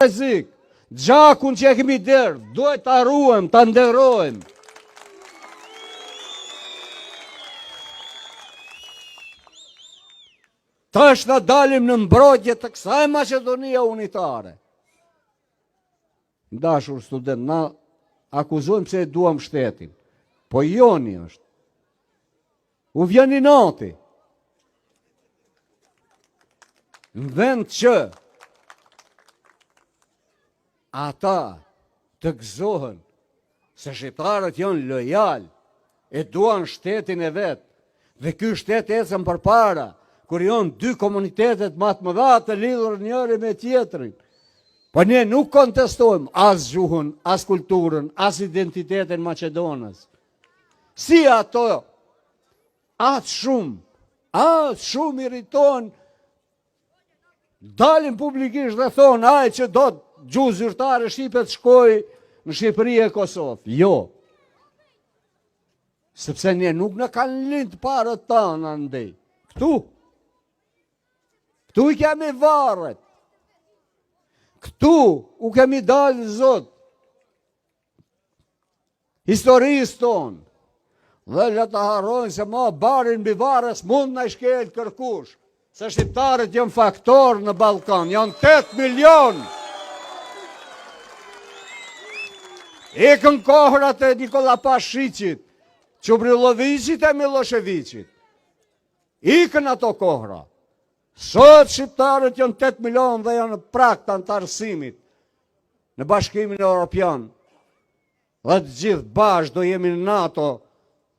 rrezik. Gjakun që e kemi derë, duhet ta ruajmë, ta nderojmë. Tash na dalim në mbrojtje të kësaj Maqedonia unitare. Dashur student, na akuzojmë pse e duam shtetin. Po joni është. U vjen i nati. Në vend që ata të gëzohen se shqiptarët janë lojal, e duan shtetin e vetë, dhe ky shtet ecën përpara, kur janë dy komunitetet më të mëdha të lidhur njëri me tjetrin. Po ne nuk kontestojmë as gjuhën, as kulturën, as identitetin Maqedonës. Si ato atë shumë irriton, dalin publikisht dhe thonë, aj që do të gjuhë zyrtare shqipe të shkoj në Shqipëri e Kosovë. Jo. Sepse ne nuk në kanë lindë parët ta në ndej. Këtu i kemi varët. Këtu u kemi dalë zot. Historisë tonë. Dhe le të harrojnë se ma barin mbi varës mund në shkel kërkush. Se shqiptarët janë faktor në Ballkan, janë 8 milion. Ikën kohrat e Nikola Pashiqit, Çubrilovicit e Miloševićit. Ikën ato kohra. Sot shqiptarët janë 8 milion dhe janë në prag të antarësimit në Bashkimin Evropian. Dhe të gjithë bashkë do jemi në NATO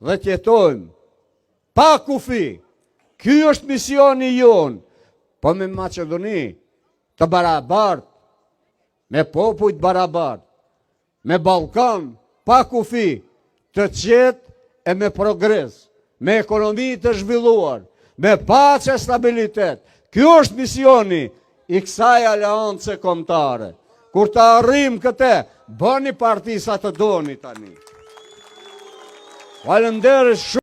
dhe të jetojmë pa kufi. Ky është misioni jonë, po me Maqedoni të barabartë, me popujt barabartë, me Ballkan pa kufi, të qetë e me progres, me ekonomi të zhvilluar, me paqe e stabilitet. Ky është misioni i kësaj aleance kombëtare. Kur të arrim këtë, bëni parti sa të doni tani. Falënderit shumë.